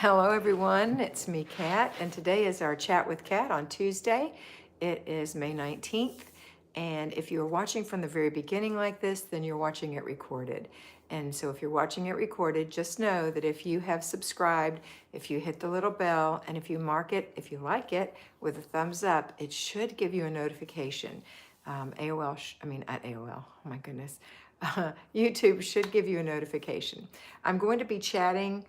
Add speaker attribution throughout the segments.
Speaker 1: Hello everyone, it's me Kat, and today is our chat with Kat on Tuesday. It is May 19th, and if you're watching from the very beginning like this, then you're watching it recorded. And so if you're watching it recorded, just know that if you have subscribed, if you hit the little bell, and if you mark it, if you like it, with a thumbs up, it should give you a notification. AOL, at AOL, oh my goodness. YouTube should give you a notification. I'm going to be chatting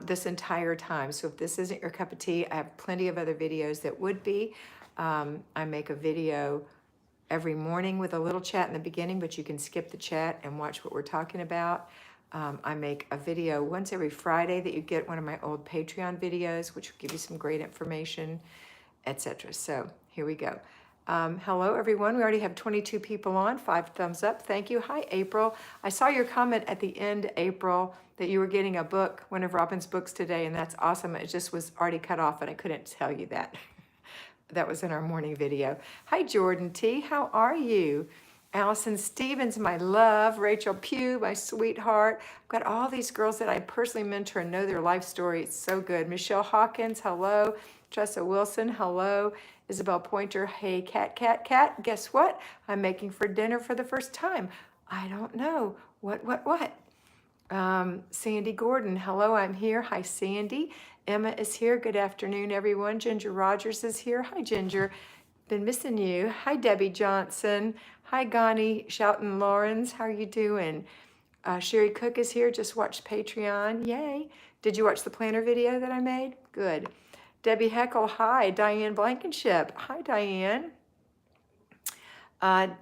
Speaker 1: this entire time. So if this isn't your cup of tea, I have plenty of other videos that would be. I make a video every morning with a little chat in the beginning, but you can skip the chat and watch what we're talking about. I make a video once every Friday that you get one of my old Patreon videos, which will give you some great information, etc. So here we go. Hello, everyone. We already have 22 people on, 5 thumbs up. Thank you. Hi, April. I saw your comment at the end, April, that you were getting a book, one of Robin's books today, and that's awesome. It just was already cut off, and I couldn't tell you that. That was in our morning video. Hi, Jordan T. How are you? Allison Stevens, my love. Rachel Pugh, my sweetheart. I've got all these girls that I personally mentor and know their life story. It's so good. Michelle Hawkins, hello. Tressa Wilson, hello. Isabel Pointer, hey, Kat. Guess what? I'm making for dinner for the first time. I don't know. What? Sandy Gordon, hello, I'm here. Hi, Sandy. Emma is here. Good afternoon, everyone. Ginger Rogers is here. Hi, Ginger. Been missing you. Hi, Debbie Johnson. Hi, Gani Shoughton Lawrence. How are you doing? Sherry Cook is here. Just watched Patreon. Yay. Did you watch the planner video that I made? Good. Debbie Heckle, hi. Diane Blankenship. Hi, Diane.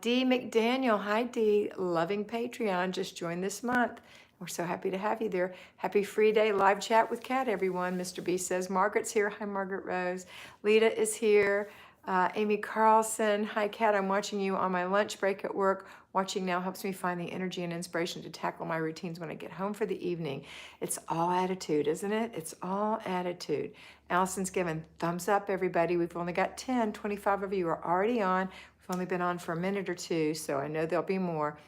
Speaker 1: Dee McDaniel, hi Dee. Loving Patreon. Just joined this month. We're so happy to have you there. Happy free day live chat with Kat, everyone. Mr. B says Margaret's here. Hi, Margaret Rose. Lita is here. Amy Carlson. Hi, Kat. I'm watching you on my lunch break at work. Watching now helps me find the energy and inspiration to tackle my routines when I get home for the evening. It's all attitude, isn't it? It's all attitude. Allison's given thumbs up, everybody. We've only got 10. 25 of you are already on. We've only been on for a minute or two, so I know there'll be more.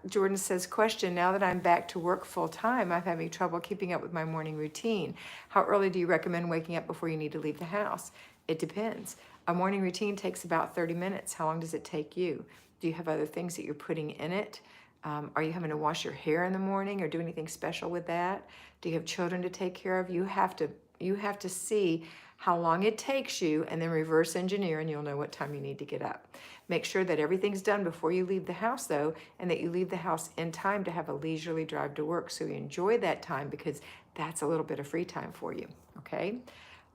Speaker 1: Jordan says, question, now that I'm back to work full time, I'm having trouble keeping up with my morning routine. How early do you recommend waking up before you need to leave the house? It depends. A morning routine takes about 30 minutes. How long does it take you? Do you have other things that you're putting in it? Are you having to wash your hair in the morning or do anything special with that? Do you have children to take care of? You have to see how long it takes you and then reverse engineer and you'll know what time you need to get up. Make sure that everything's done before you leave the house though, and that you leave the house in time to have a leisurely drive to work so you enjoy that time because that's a little bit of free time for you, okay?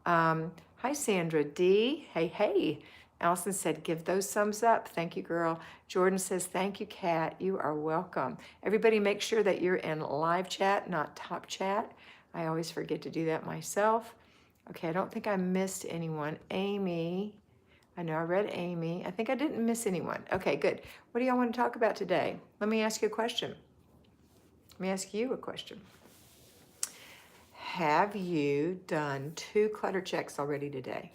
Speaker 1: Hi, Sandra D. Hey. Allison said, give those thumbs up. Thank you, girl. Jordan says, thank you, Kat. You are welcome. Everybody make sure that you're in live chat, not top chat. I always forget to do that myself. Okay, I don't think I missed anyone. Amy, I know I read Amy. I think I didn't miss anyone. Okay, good. What do y'all want to talk about today? Let me ask you a question. Let me ask you a question. Have you done 2 clutter checks already today?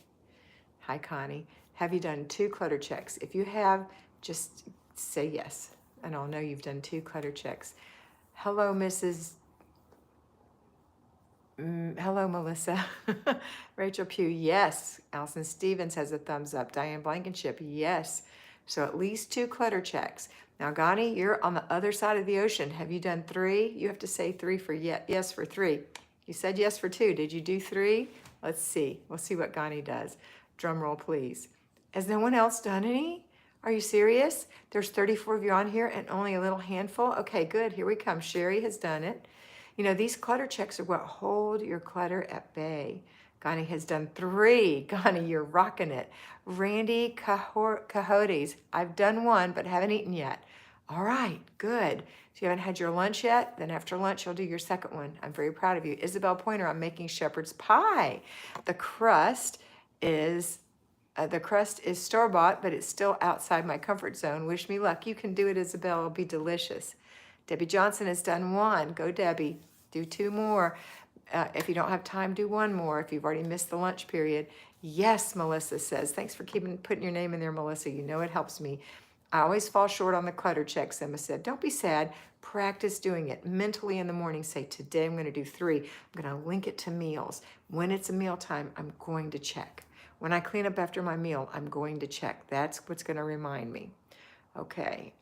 Speaker 1: Hi, Connie. Have you done 2 clutter checks? If you have, just say yes, and I'll know you've done 2 clutter checks. Hello, Mrs. Hello, Melissa. Rachel Pugh, yes. Allison Stevens has a thumbs up. Diane Blankenship, yes. So at least 2 clutter checks. Now, Gani, you're on the other side of the ocean. Have you done 3? You have to say 3 for yes for 3. You said yes for 2. Did you do 3? Let's see. We'll see what Gani does. Drum roll, please. Has no one else done any? Are you serious? There's 34 of you on here and only a little handful? Okay, good. Here we come. Sherry has done it. You know, these clutter checks are what hold your clutter at bay. Gani has done 3. Gani, you're rocking it. Randy Cahotes, I've done 1, but haven't eaten yet. All right, good. So you haven't had your lunch yet? Then after lunch, you'll do your second one. I'm very proud of you. Isabel Pointer, I'm making shepherd's pie. The crust is store-bought, but it's still outside my comfort zone. Wish me luck. You can do it, Isabel. It'll be delicious. Debbie Johnson has done 1. Go, Debbie. Do 2 more. If you don't have time, do 1 more if you've already missed the lunch period. Yes, Melissa says. Thanks for putting your name in there, Melissa. You know it helps me. I always fall short on the clutter checks, Emma said. Don't be sad. Practice doing it mentally in the morning. Say, today I'm going to do 3. I'm going to link it to meals. When it's a meal time, I'm going to check. When I clean up after my meal, I'm going to check. That's what's going to remind me. Okay.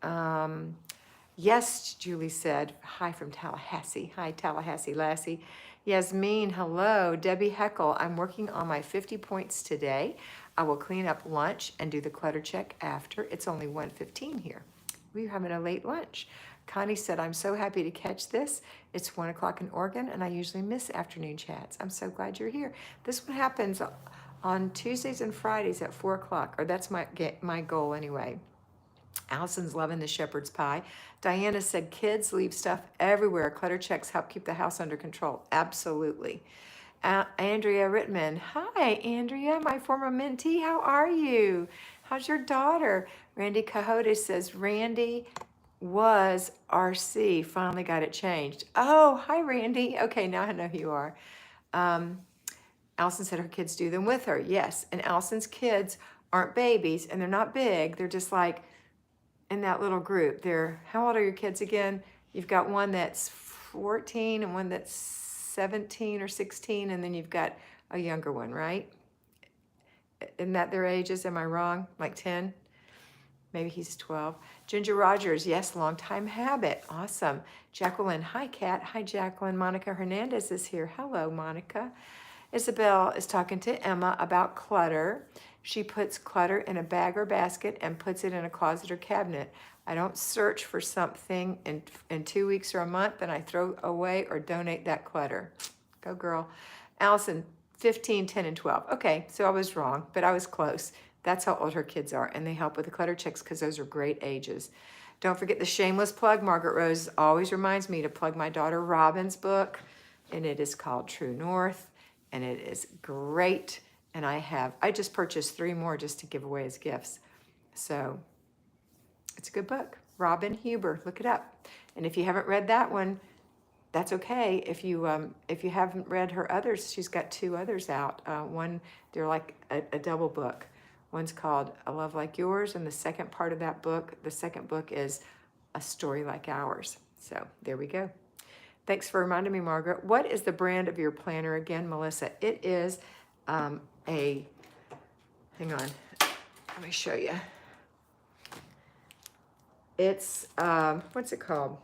Speaker 1: Yes, Julie said. Hi from Tallahassee. Hi, Tallahassee Lassie. Yasmin, hello. Debbie Heckle, I'm working on my 50 points today. I will clean up lunch and do the clutter check after. It's only 1:15 here. We're having a late lunch. Connie said, I'm so happy to catch this. It's 1 o'clock in Oregon, and I usually miss afternoon chats. I'm so glad you're here. This one happens on Tuesdays and Fridays at 4 o'clock, or that's my goal anyway. Allison's loving the shepherd's pie. Diana said, kids leave stuff everywhere. Clutter checks help keep the house under control. Absolutely. Andrea Rittman. Hi, Andrea, my former mentee. How are you? How's your daughter? Randy Cahote says, Randy was RC. Finally got it changed. Oh, hi, Randy. Okay, now I know who you are. Allison said her kids do them with her. Yes, and Allison's kids aren't babies, and they're not big. They're just like in that little group. They're, how old are your kids again? You've got one that's 14 and one that's 17 or 16, and then you've got a younger one, right? Isn't that their ages? Am I wrong? Like 10? Maybe he's 12. Ginger Rogers, yes, long time habit. Awesome. Jacqueline, hi, Kat. Hi, Jacqueline. Monica Hernandez is here. Hello, Monica. Isabel is talking to Emma about clutter. She puts clutter in a bag or basket and puts it in a closet or cabinet. I don't search for something in 2 weeks or a month, and I throw away or donate that clutter. Go, girl. Allison, 15, 10, and 12. Okay, so I was wrong, but I was close. That's how old her kids are, and they help with the clutter checks because those are great ages. Don't forget the shameless plug. Margaret Rose always reminds me to plug my daughter Robin's book, and it is called True North, and it is great. And I just purchased 3 more just to give away as gifts. So it's a good book. Robin Huber, look it up. And if you haven't read that one, that's okay. If you haven't read her others, she's got 2 others out. One, they're like a double book. One's called A Love Like Yours, and the second part of that book, the second book is A Story Like Ours. So there we go. Thanks for reminding me, Margaret. What is the brand of your planner again, Melissa? It is hang on, let me show you. It's, what's it called?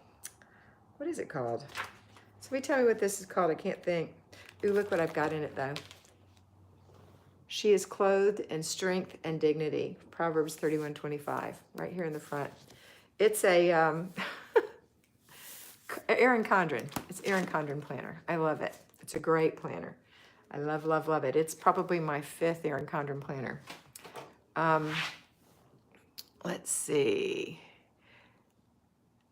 Speaker 1: What is it called? Somebody tell me what this is called. I can't think. Ooh, look what I've got in it, though. She is clothed in strength and dignity. Proverbs 31:25, right here in the front. It's a Erin Condren. It's Erin Condren planner. I love it. It's a great planner. I love, love, love it. It's probably my 5th Erin Condren planner. Let's see.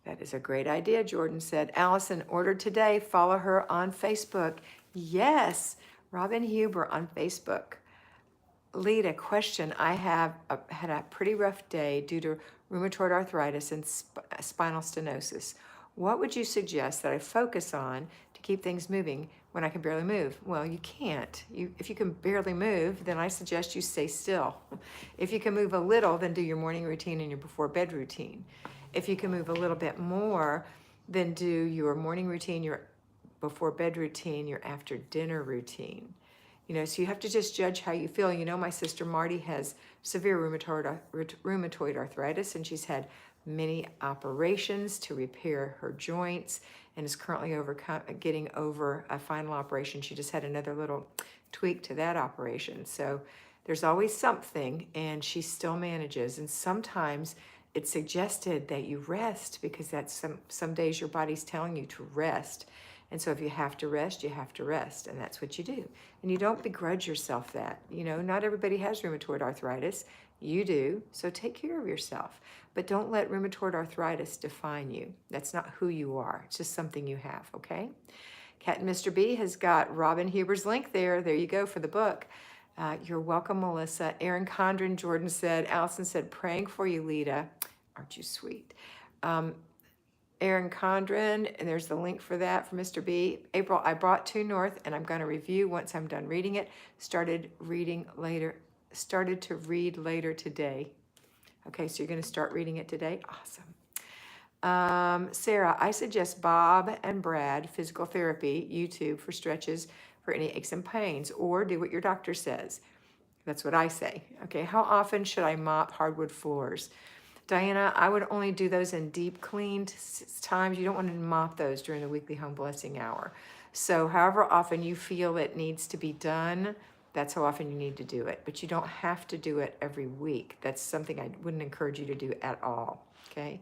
Speaker 1: That is a great idea, Jordan said. Allison, ordered today. Follow her on Facebook. Yes, Robin Huber on Facebook. Lita, question. I have had a pretty rough day due to rheumatoid arthritis and spinal stenosis. What would you suggest that I focus on to keep things moving when I can barely move? Well, you can't. If you can barely move, then I suggest you stay still. If you can move a little, then do your morning routine and your before bed routine. If you can move a little bit more, then do your morning routine, your before bed routine, your after dinner routine. You know, so you have to just judge how you feel. You know, my sister Marty has severe rheumatoid arthritis, and she's had many operations to repair her joints and is currently getting over a final operation. She just had another little tweak to that operation. So there's always something, and she still manages. And sometimes it's suggested that you rest because that's some days your body's telling you to rest. And so if you have to rest, you have to rest, and that's what you do. And you don't begrudge yourself that. You know, not everybody has rheumatoid arthritis. You do, so take care of yourself. But don't let rheumatoid arthritis define you. That's not who you are. It's just something you have, okay? Kat and Mr. B has got Robin Huber's link there. There you go for the book. You're welcome, Melissa. Erin Condren, Jordan said, Allison said, praying for you, Lita. Aren't you sweet? Erin Condren, and there's the link for that for Mr. B. April, I brought True North, and I'm going to review once I'm done reading it. Started to read later today. Okay, so you're going to start reading it today? Awesome. Sarah, I suggest Bob and Brad Physical Therapy YouTube for stretches for any aches and pains, or do what your doctor says. That's what I say. Okay, how often should I mop hardwood floors? Diana, I would only do those in deep cleaned times. You don't want to mop those during the weekly home blessing hour. So however often you feel it needs to be done, that's how often you need to do it. But you don't have to do it every week. That's something I wouldn't encourage you to do at all. Okay.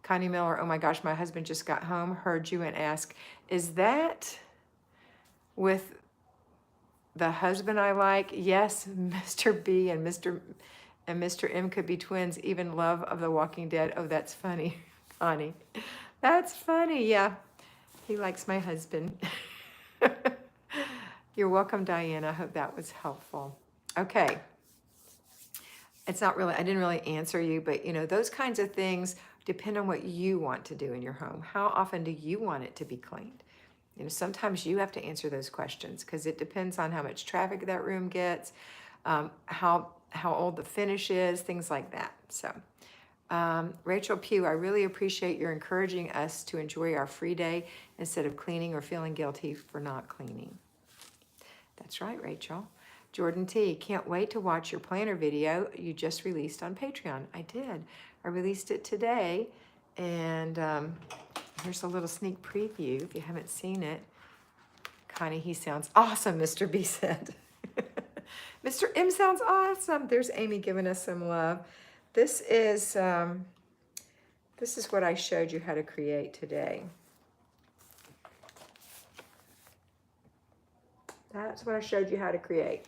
Speaker 1: Connie Miller, oh my gosh, my husband just got home, heard you and asked, is that with the husband I like? Yes, Mr. B and Mr. M could be twins, even love of The Walking Dead. Oh, that's funny, Connie. That's funny, yeah. He likes my husband. You're welcome, Diana. I hope that was helpful. Okay. It's not really, I didn't really answer you, but those kinds of things depend on what you want to do in your home. How often do you want it to be cleaned? Sometimes you have to answer those questions because it depends on how much traffic that room gets, how old the finish is, things like that. So, Rachel Pugh, I really appreciate your encouraging us to enjoy our free day instead of cleaning or feeling guilty for not cleaning. That's right, Rachel. Jordan T, can't wait to watch your planner video you just released on Patreon. I did. I released it today, and here's a little sneak preview if you haven't seen it. Connie, he sounds awesome, Mr. B said. Mr. M sounds awesome. There's Amy giving us some love. This is what I showed you how to create today. That's what I showed you how to create.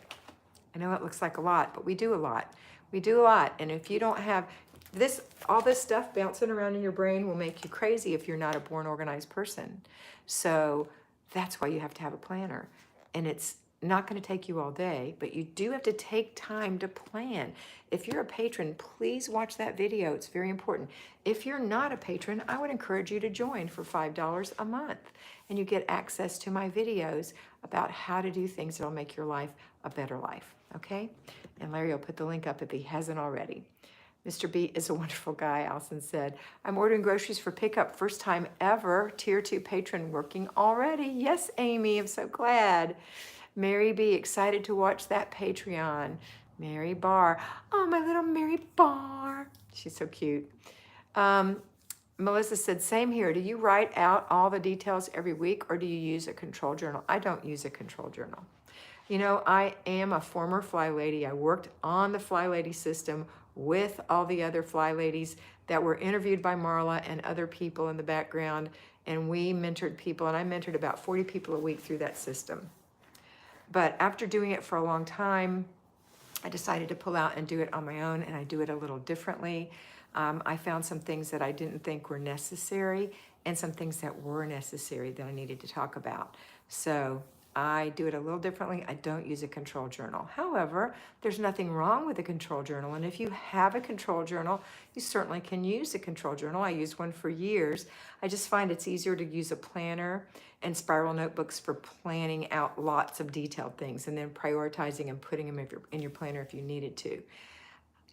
Speaker 1: I know it looks like a lot, but we do a lot. We do a lot. And if you don't have this, all this stuff bouncing around in your brain will make you crazy if you're not a born organized person. So that's why you have to have a planner. And it's not going to take you all day, but you do have to take time to plan. If you're a patron, please watch that video. It's very important. If you're not a patron, I would encourage you to join for $5 a month. And you get access to my videos about how to do things that'll make your life a better life. Okay? And Larry will put the link up if he hasn't already. Mr. B is a wonderful guy, Allison said. I'm ordering groceries for pickup. First time ever. Tier 2 patron working already. Yes, Amy, I'm so glad. Mary B, excited to watch that Patreon. Mary Barr. Oh, my little Mary Barr. She's so cute. Melissa said, same here. Do you write out all the details every week or do you use a control journal? I don't use a control journal. I am a former Flylady. I worked on the Flylady system with all the other Flyladies that were interviewed by Marla and other people in the background. And we mentored people, and I mentored about 40 people a week through that system. But after doing it for a long time, I decided to pull out and do it on my own, and I do it a little differently. I found some things that I didn't think were necessary and some things that were necessary that I needed to talk about. So I do it a little differently. I don't use a control journal. However, there's nothing wrong with a control journal. And if you have a control journal, you certainly can use a control journal. I used one for years. I just find it's easier to use a planner and spiral notebooks for planning out lots of detailed things and then prioritizing and putting them in your planner if you needed to.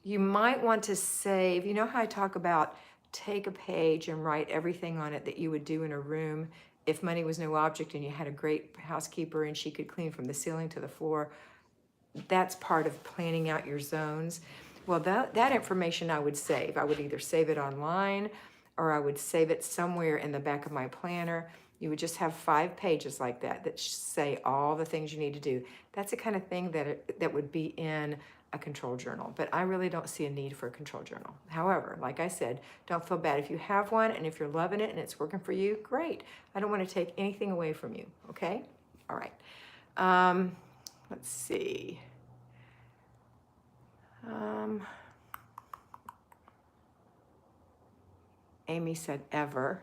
Speaker 1: You might want to save, how I talk about take a page and write everything on it that you would do in a room if money was no object and you had a great housekeeper and she could clean from the ceiling to the floor. That's part of planning out your zones. Well, that information I would save. I would either save it online or I would save it somewhere in the back of my planner. You would just have 5 pages like that say all the things you need to do. That's the kind of thing that would be in a control journal, but I really don't see a need for a control journal. However, like I said, don't feel bad if you have one, and if you're loving it and it's working for you, great. I don't want to take anything away from you, okay? All right. Let's see. Amy said ever.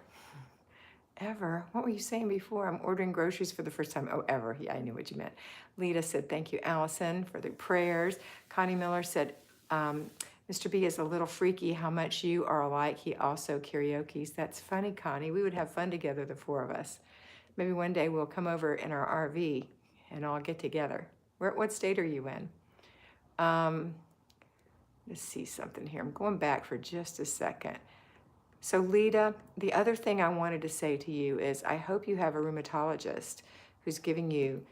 Speaker 1: Ever? What were you saying before? I'm ordering groceries for the first time. Oh, ever. Yeah, I knew what you meant. Lita said, thank you, Allison, for the prayers. Connie Miller said, Mr. B is a little freaky how much you are alike. He also karaoke's. That's funny, Connie. We would have fun together, the 4 of us. Maybe one day we'll come over in our RV and all get together. What state are you in? Let's see something here. I'm going back for just a second. So Lita, the other thing I wanted to say to you is I hope you have a rheumatologist who's giving you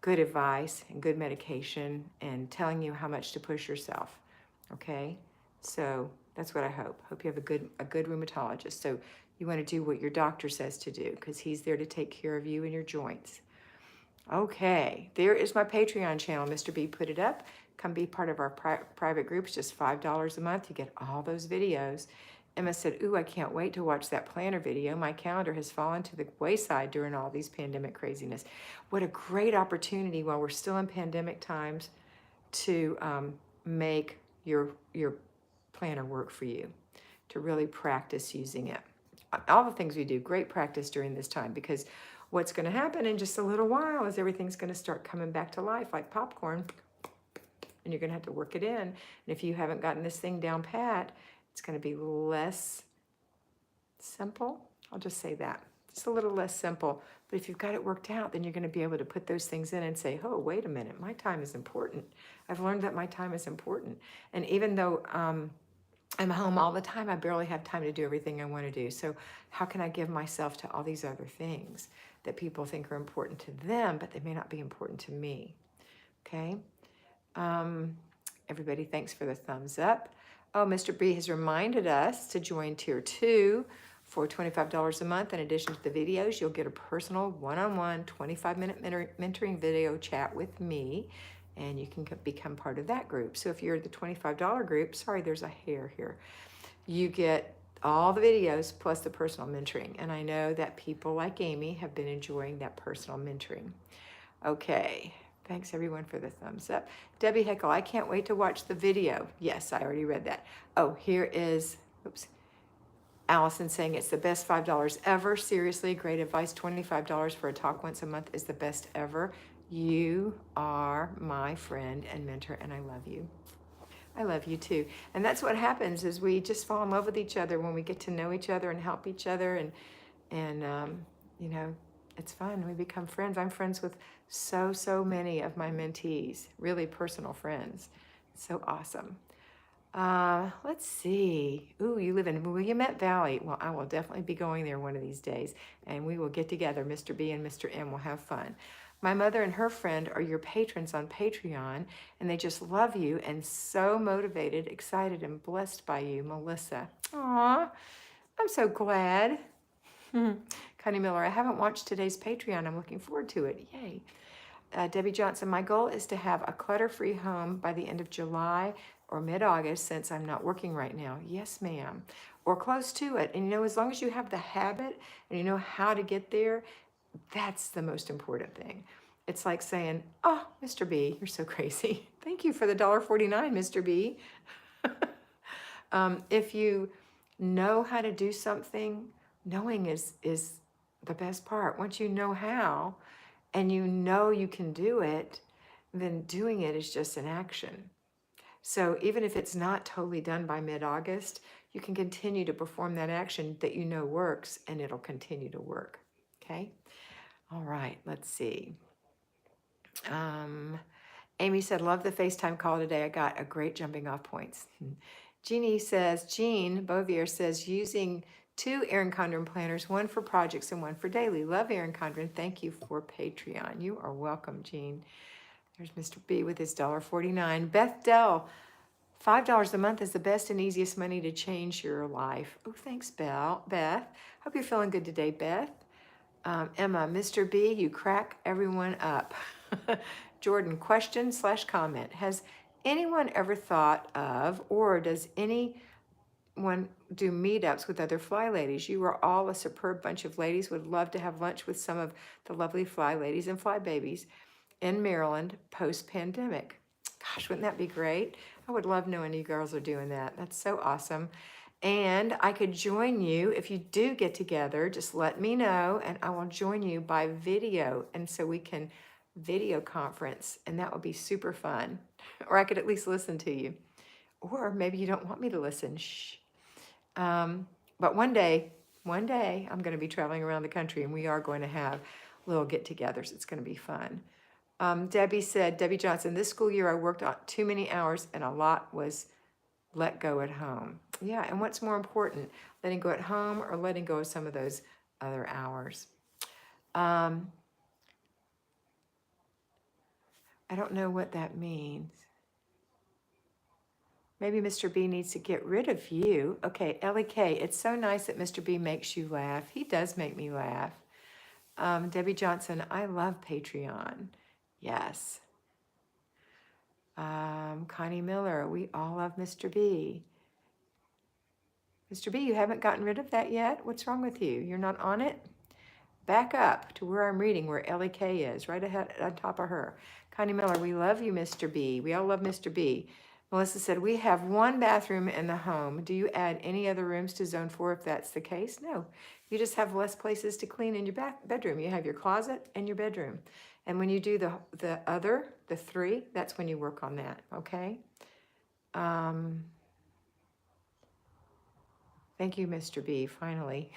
Speaker 1: good advice and good medication and telling you how much to push yourself. Okay? So that's what I hope. Hope you have a good rheumatologist. So you want to do what your doctor says to do because he's there to take care of you and your joints. Okay, there is my Patreon channel. Mr. B put it up. Come be part of our private groups, just $5 a month. You get all those videos. Emma said, ooh, I can't wait to watch that planner video. My calendar has fallen to the wayside during all these pandemic craziness. What a great opportunity while we're still in pandemic times to make your planner work for you, to really practice using it. All the things we do, great practice during this time, because what's going to happen in just a little while is everything's going to start coming back to life like popcorn, and you're going to have to work it in. And if you haven't gotten this thing down pat, it's going to be less simple. I'll just say that. Just a little less simple. But if you've got it worked out, then you're going to be able to put those things in and say, oh, wait a minute, my time is important. I've learned that my time is important. And even though I'm home all the time, I barely have time to do everything I want to do. So how can I give myself to all these other things that people think are important to them, but they may not be important to me? Okay. Everybody, thanks for the thumbs up. Oh, Mr. B has reminded us to join Tier 2 for $25 a month. In addition to the videos, you'll get a personal one-on-one 25-minute mentoring video chat with me, and you can become part of that group. So if you're the $25 group, sorry, there's a hair here. You get all the videos plus the personal mentoring. And I know that people like Amy have been enjoying that personal mentoring. Okay. Thanks everyone for the thumbs up. Debbie Heckle, I can't wait to watch the video. Yes, I already read that. Oh, here is, oops, Allison saying it's the best $5 ever. Seriously, great advice. $25 for a talk once a month is the best ever. You are my friend and mentor, and I love you. I love you too. And that's what happens is we just fall in love with each other when we get to know each other and help each other, and you know, it's fun. We become friends. I'm friends with so many of my mentees, really personal friends. It's so awesome. Let's see. Ooh, you live in Willamette Valley. Well, I will definitely be going there one of these days, and we will get together. Mr. B and Mr. M will have fun. My mother and her friend are your patrons on Patreon, and they just love you and so motivated, excited, and blessed by you, Melissa. Aw, I'm so glad. Connie Miller, I haven't watched today's Patreon. I'm looking forward to it. Yay. Debbie Johnson, my goal is to have a clutter-free home by the end of July or mid-August since I'm not working right now. Yes, ma'am. Or close to it. And you know, as long as you have the habit and you know how to get there, that's the most important thing. It's like saying, oh, Mr. B, you're so crazy. Thank you for the $1.49, Mr. B. If you know how to do something, knowing is the best part. Once you know how and you know you can do it, then doing it is just an action. So even if it's not totally done by mid-August, you can continue to perform that action that you know works, and it'll continue to work. Okay? All right, let's see. Amy said, love the FaceTime call today. I got a great jumping off points. Jeannie says, Jean Bovier says, using 2 Erin Condren planners, one for projects and one for daily. Love Erin Condren. Thank you for Patreon. You are welcome, Jean. There's Mr. B with his $1.49. Beth Dell, $5 a month is the best and easiest money to change your life. Oh, thanks, Beth. Hope you're feeling good today, Beth. Emma, Mr. B, you crack everyone up. Jordan, question/comment. Has anyone ever thought of, or does anyone do meetups with other fly ladies? You are all a superb bunch of ladies. Would love to have lunch with some of the lovely fly ladies and fly babies in Maryland post-pandemic. Gosh, wouldn't that be great? I would love knowing you girls are doing that. That's so awesome. And I could join you if you do get together. Just let me know and I will join you by video. And so we can video conference, and that would be super fun. Or I could at least listen to you. Or maybe you don't want me to listen. Shh. But one day I'm going to be traveling around the country, and we are going to have little get-togethers. It's going to be fun. Debbie said, Debbie Johnson, this school year I worked on too many hours and a lot was let go at home. Yeah, and what's more important, letting go at home or letting go of some of those other hours? I don't know what that means. Maybe Mr. B needs to get rid of you. Okay, Ellie K, it's so nice that Mr. B makes you laugh. He does make me laugh. Debbie Johnson, I love Patreon. Yes. Connie Miller, we all love Mr. B. Mr. B, you haven't gotten rid of that yet? What's wrong with you? You're not on it? Back up to where I'm reading, where Ellie K is, right ahead on top of her. Connie Miller, we love you, Mr. B. We all love Mr. B. Melissa said, we have one bathroom in the home. Do you add any other rooms to zone 4 if that's the case? No. You just have less places to clean in your bedroom. You have your closet and your bedroom. And when you do the 3, that's when you work on that, okay? Thank you, Mr. B, finally.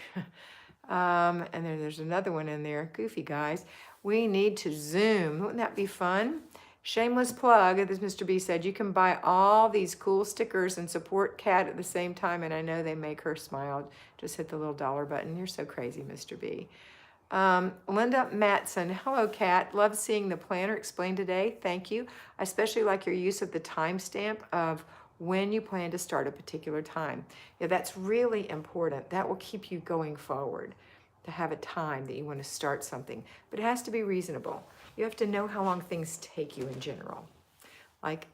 Speaker 1: And then there's another one in there. Goofy guys. We need to Zoom. Wouldn't that be fun? Shameless plug, as Mr. B said, you can buy all these cool stickers and support Kat at the same time, and I know they make her smile. Just hit the little dollar button. You're so crazy, Mr. B. Linda Matson, hello, Kat. Love seeing the planner explained today. Thank you. I especially like your use of the timestamp of when you plan to start a particular time. Yeah, that's really important. That will keep you going forward, to have a time that you want to start something. But it has to be reasonable. You have to know how long things take you in general. Like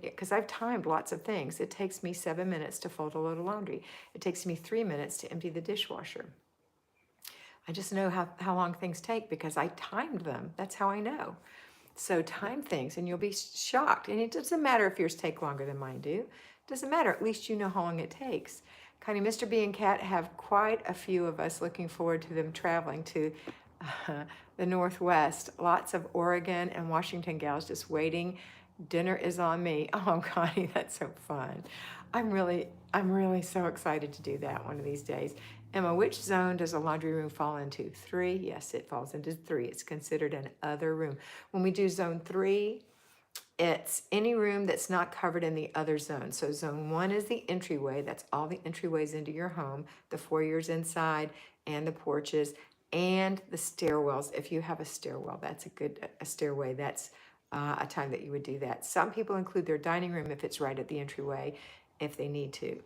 Speaker 1: because I've timed lots of things. It takes me 7 minutes to fold a load of laundry. It takes me 3 minutes to empty the dishwasher. I just know how long things take because I timed them. That's how I know. So time things and you'll be shocked. And it doesn't matter if yours take longer than mine do. It doesn't matter. At least you know how long it takes. Connie, Mr. B and Kat have quite a few of us looking forward to them traveling to the Northwest. Lots of Oregon and Washington gals just waiting. Dinner is on me. Oh, Connie, that's so fun. I'm really so excited to do that one of these days. Emma, which zone does a laundry room fall into? 3? Yes, it falls into 3. It's considered an other room. When we do zone 3, it's any room that's not covered in the other zone. So zone 1 is the entryway. That's all the entryways into your home, the foyers inside and the porches and the stairwells. If you have a stairwell, that's a stairway. That's a time that you would do that. Some people include their dining room if it's right at the entryway, if they need to.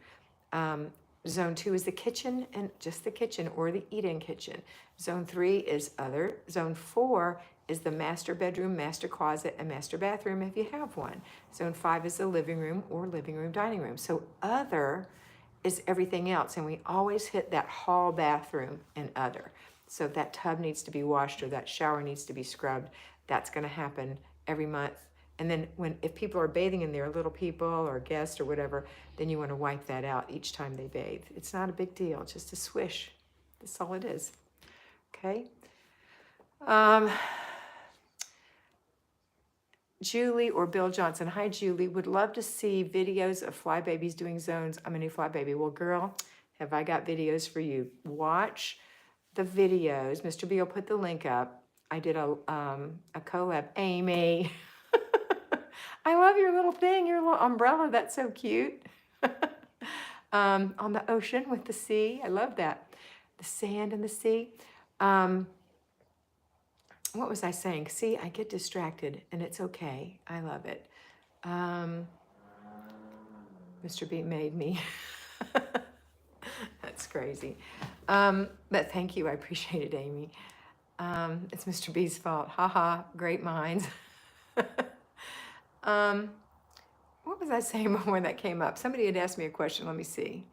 Speaker 1: Zone 2 is the kitchen and just the kitchen or the eat-in kitchen. Zone 3 is other. Zone 4 is the master bedroom, master closet, and master bathroom if you have one. Zone 5 is the living room or living room, dining room. So other is everything else, and we always hit that hall bathroom in other. So if that tub needs to be washed or that shower needs to be scrubbed, that's going to happen every month. And then if people are bathing in there, little people or guests or whatever, then you want to wipe that out each time they bathe. It's not a big deal, just a swish. That's all it is. Okay. Julie or Bill Johnson. Hi, Julie. Would love to see videos of fly babies doing zones. I'm a new fly baby. Well, girl, have I got videos for you. Watch the videos. Mr. B will put the link up. I did a collab. Amy. I love your little thing, your little umbrella. That's so cute. On the ocean with the sea. I love that. The sand and the sea. What was I saying? See, I get distracted and it's okay. I love it. Mr. B made me. That's crazy. But thank you. I appreciate it, Amy. It's Mr. B's fault. Haha, great minds. What was I saying before that came up? Somebody had asked me a question. Let me see.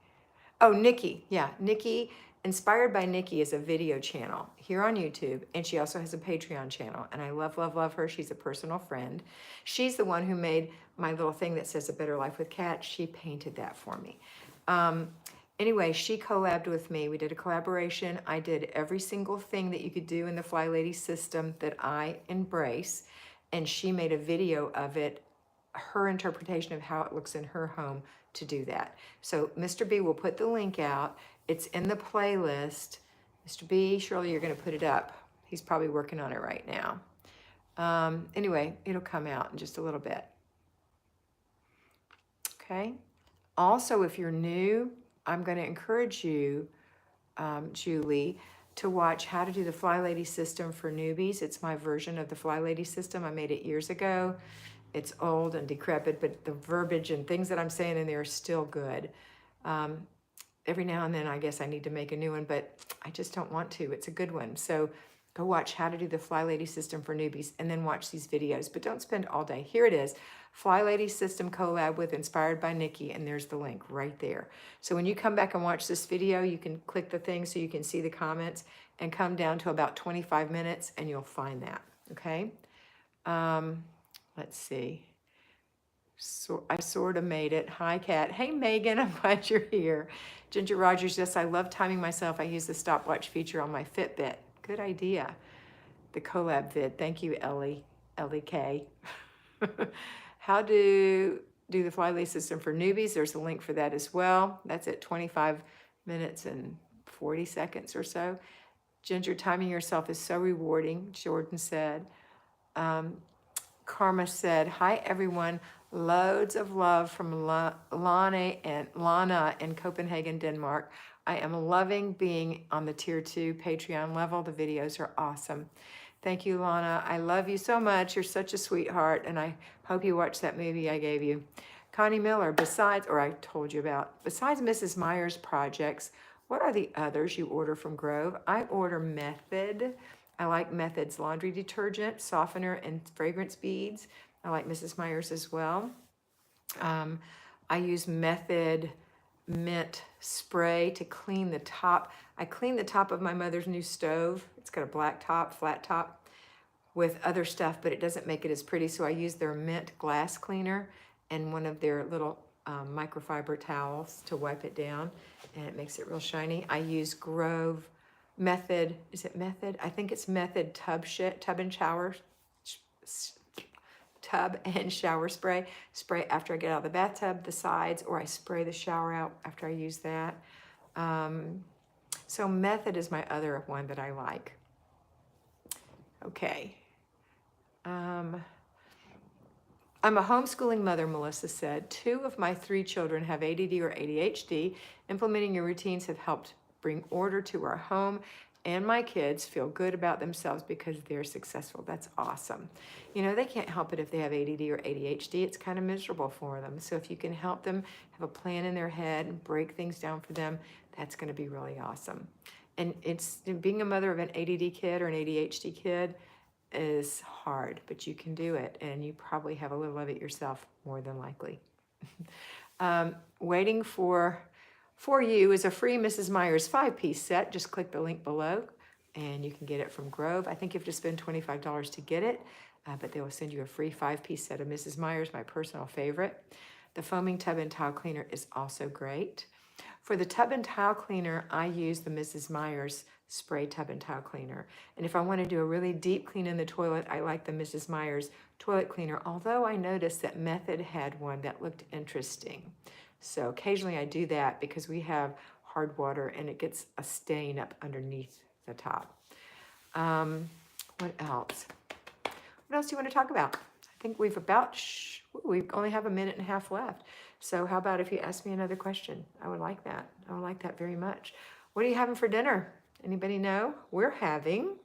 Speaker 1: Oh, Nikki. Yeah, Nikki. Inspired by Nikki is a video channel here on YouTube, and she also has a Patreon channel, and I love, love, love her. She's a personal friend. She's the one who made my little thing that says A Better Life with Kat. She painted that for me. Anyway, she collabed with me. We did a collaboration. I did every single thing that you could do in the Flylady system that I embrace, and she made a video of it, her interpretation of how it looks in her home to do that. So Mr. B will put the link out. It's in the playlist. Mr. B, Shirley, you're going to put it up. He's probably working on it right now. Anyway, it'll come out in just a little bit. Okay. Also, if you're new, I'm going to encourage you, Julie, to watch How to Do the Flylady System for Newbies. It's my version of the Flylady System. I made it years ago. It's old and decrepit, but the verbiage and things that I'm saying in there are still good. Every now and then, I guess I need to make a new one, but I just don't want to. It's a good one. So go watch How to Do the Flylady System for Newbies and then watch these videos, but don't spend all day. Here it is, Flylady System collab with Inspired by Nikki, and there's the link right there. So when you come back and watch this video, you can click the thing so you can see the comments and come down to about 25 minutes and you'll find that, okay? Let's see. So I sort of made it. Hi, Kat. Hey, Megan, I'm glad you're here. Ginger Rogers, yes, I love timing myself. I use the stopwatch feature on my Fitbit. Good idea. The collab vid. Thank you, Ellie K. How to do the Flylady system for newbies. There's a link for that as well. That's at 25 minutes and 40 seconds or so. Ginger, timing yourself is so rewarding, Jordan said. Karma said, hi, everyone. Loads of love from Lana in Copenhagen, Denmark. I am loving being on the tier 2 Patreon level. The videos are awesome. Thank you, Lana. I love you so much. You're such a sweetheart, and I hope you watched that movie I gave you. Connie Miller, besides Mrs. Meyer's projects, what are the others you order from Grove? I order Method. I like Method's laundry detergent, softener, and fragrance beads. I like Mrs. Meyer's as well. I use Method mint spray to clean the top. I clean the top of my mother's new stove. It's got a black top, flat top, with other stuff, but it doesn't make it as pretty. So I use their mint glass cleaner and one of their little microfiber towels to wipe it down, and it makes it real shiny. I use Grove Method, is it Method? I think it's Method tub and shower spray. Spray after I get out of the bathtub, the sides, or I spray the shower out after I use that. So Method is my other one that I like. Okay. I'm a homeschooling mother, Melissa said. 2 of my 3 children have ADD or ADHD. Implementing your routines have helped bring order to our home, and my kids feel good about themselves because they're successful. That's awesome. You know, they can't help it if they have ADD or ADHD. It's kind of miserable for them. So if you can help them have a plan in their head and break things down for them, that's going to be really awesome. And it's being a mother of an ADD kid or an ADHD kid is hard, but you can do it, and you probably have a little of it yourself, more than likely. Waiting for you is a free Mrs. Meyer's 5-piece set. Just click the link below and you can get it from Grove. I think you have to spend $25 to get it, but they will send you a free 5-piece set of Mrs. Meyer's, my personal favorite. The foaming tub and tile cleaner is also great. For the tub and tile cleaner, I use the Mrs. Meyer's spray tub and tile cleaner. And if I want to do a really deep clean in the toilet, I like the Mrs. Meyer's toilet cleaner, although I noticed that Method had one that looked interesting. So occasionally I do that because we have hard water and it gets a stain up underneath the top. What else? What else do you want to talk about? I think we only have a minute and a half left. So how about if you ask me another question? I would like that. I would like that very much. What are you having for dinner? Anybody know? We're having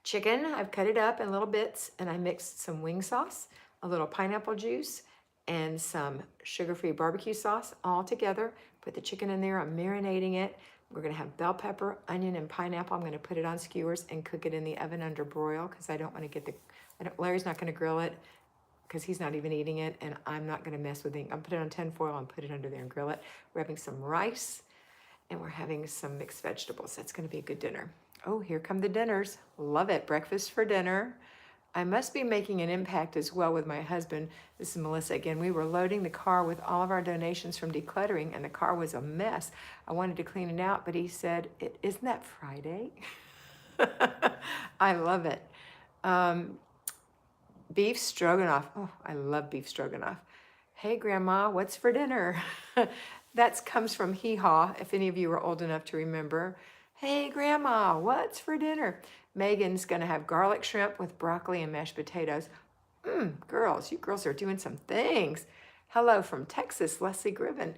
Speaker 1: chicken. I've cut it up in little bits and I mixed some wing sauce, a little pineapple juice, and some sugar-free barbecue sauce all together. Put the chicken in there. I'm marinating it. We're going to have bell pepper, onion, and pineapple. I'm going to put it on skewers and cook it in the oven under broil because I don't want to get Larry's not going to grill it because he's not even eating it, and I'm not going to mess with it. I'll put it on tin foil and put it under there and grill it. We're having some rice, and we're having some mixed vegetables. That's going to be a good dinner. Oh, here come the dinners. Love it. Breakfast for dinner. I must be making an impact as well with my husband. This is Melissa again. We were loading the car with all of our donations from decluttering, and the car was a mess. I wanted to clean it out, but he said, isn't that Friday? I love it. Beef stroganoff. Oh, I love beef stroganoff. Hey, Grandma, what's for dinner? That comes from Hee Haw, if any of you are old enough to remember. Hey, Grandma, what's for dinner? Megan's going to have garlic shrimp with broccoli and mashed potatoes. You girls are doing some things. Hello from Texas, Leslie Griffin.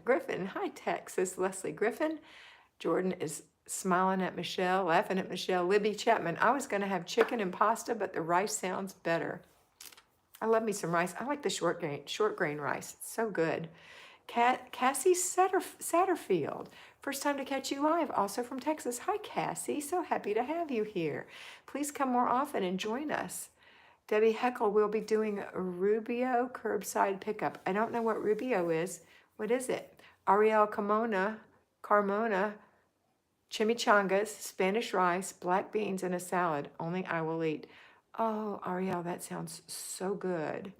Speaker 1: Hi, Texas, Leslie Griffin. Jordan is smiling at Michelle, laughing at Michelle. Libby Chapman, I was going to have chicken and pasta, but the rice sounds better. I love me some rice. I like the short grain rice. It's so good. Cassie Satterfield, first time to catch you live, also from Texas. Hi, Cassie. So happy to have you here. Please come more often and join us. Debbie Heckle will be doing a Rubio curbside pickup. I don't know what Rubio is. What is it? Ariel Carmona, chimichangas, Spanish rice, black beans, and a salad. Only I will eat. Oh, Ariel, that sounds so good.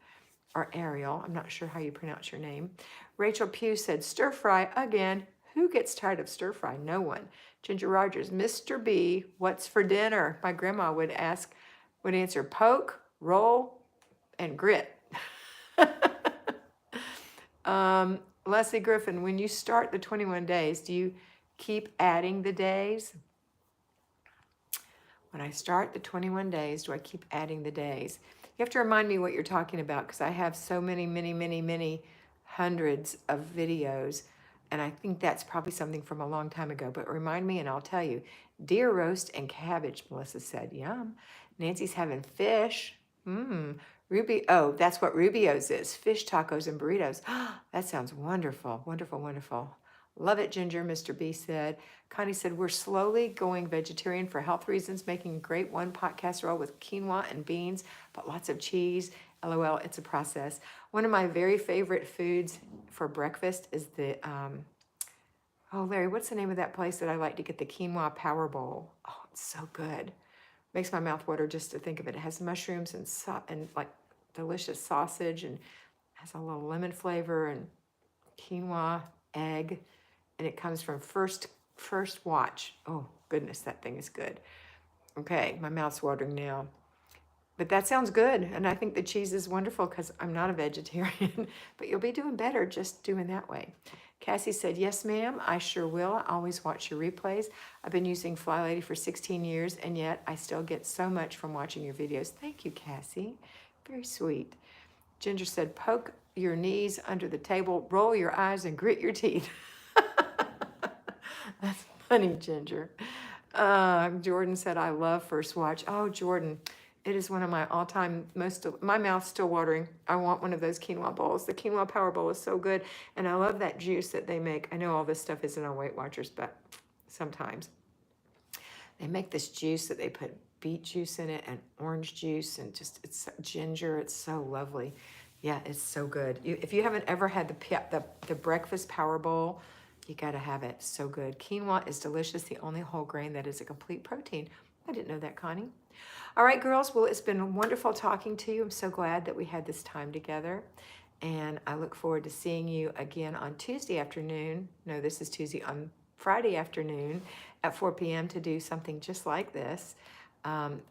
Speaker 1: Or Ariel, I'm not sure how you pronounce your name. Rachel Pugh said, stir fry again. Who gets tired of stir fry? No one. Ginger Rogers, Mr. B, what's for dinner? My grandma would answer poke, roll, and grit. Leslie Griffin, when you start the 21 days, do you keep adding the days? When I start the 21 days, do I keep adding the days? You have to remind me what you're talking about because I have so many hundreds of videos, and I think that's probably something from a long time ago, but remind me and I'll tell you. Deer roast and cabbage, Melissa said. Yum. Nancy's having fish. Oh, that's what Rubio's is. Fish tacos and burritos. That sounds wonderful, wonderful. Love it, Ginger, Mr. B said. Connie said, we're slowly going vegetarian for health reasons, making a great one-pot casserole with quinoa and beans, but lots of cheese. LOL, it's a process. One of my very favorite foods for breakfast is the, oh, Larry, what's the name of that place that I like to get the quinoa power bowl? Oh, it's so good. Makes my mouth water just to think of it. It has mushrooms and like delicious sausage and has a little lemon flavor and quinoa, egg. And it comes from First Watch. Oh, goodness, that thing is good. Okay, my mouth's watering now. But that sounds good. And I think the cheese is wonderful because I'm not a vegetarian. But you'll be doing better just doing that way. Cassie said, yes, ma'am, I sure will. I always watch your replays. I've been using Flylady for 16 years, and yet I still get so much from watching your videos. Thank you, Cassie. Very sweet. Ginger said, poke your knees under the table, roll your eyes, and grit your teeth. That's funny, Ginger. Jordan said, I love First Watch. Oh, Jordan, it is one of my all-time my mouth's still watering. I want one of those quinoa bowls. The quinoa power bowl is so good, and I love that juice that they make. I know all this stuff isn't on Weight Watchers, but sometimes. They make this juice that they put beet juice in it and orange juice and just, it's ginger. It's so lovely. Yeah, it's so good. If you haven't ever had the breakfast power bowl, you got to have it. So good. Quinoa is delicious. The only whole grain that is a complete protein. I didn't know that, Connie. All right, girls. Well, it's been wonderful talking to you. I'm so glad that we had this time together. And I look forward to seeing you again on Tuesday afternoon. No, this is Tuesday. On Friday afternoon at 4 p.m. to do something just like this.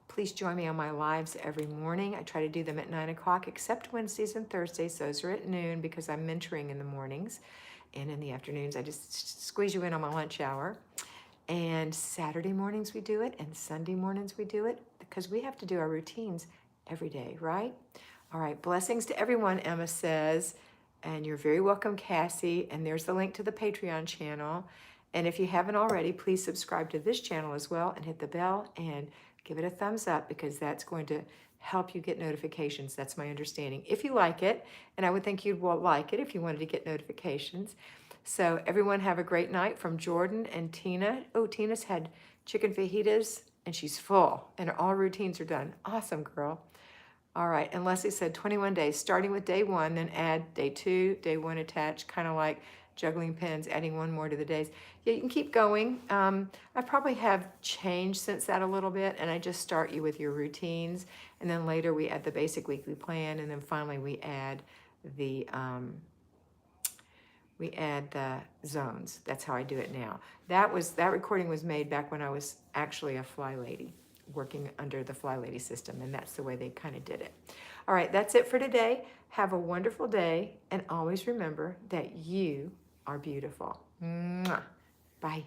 Speaker 1: Please join me on my lives every morning. I try to do them at 9 o'clock, except Wednesdays and Thursdays. Those are at noon because I'm mentoring in the mornings. And in the afternoons, I just squeeze you in on my lunch hour. And Saturday mornings we do it, and Sunday mornings we do it, because we have to do our routines every day, right? All right, blessings to everyone, Emma says. And you're very welcome, Cassie. And there's the link to the Patreon channel. And if you haven't already, please subscribe to this channel as well and hit the bell and give it a thumbs up because that's going to help you get notifications. That's my understanding. If you like it, and I would think you'd like it if you wanted to get notifications. So everyone have a great night from Jordan and Tina. Oh, Tina's had chicken fajitas and she's full and all routines are done. Awesome, girl. All right, and Leslie said 21 days, starting with day 1, then add day 2, day 1 attached, kind of like juggling pins, adding 1 more to the days. Yeah, you can keep going. I probably have changed since that a little bit, and I just start you with your routines, and then later we add the basic weekly plan, and then finally we add the zones. That's how I do it now. That recording was made back when I was actually a fly lady, working under the Flylady system, and that's the way they kind of did it. All right, that's it for today. Have a wonderful day, and always remember that you are beautiful. Mwah. Bye.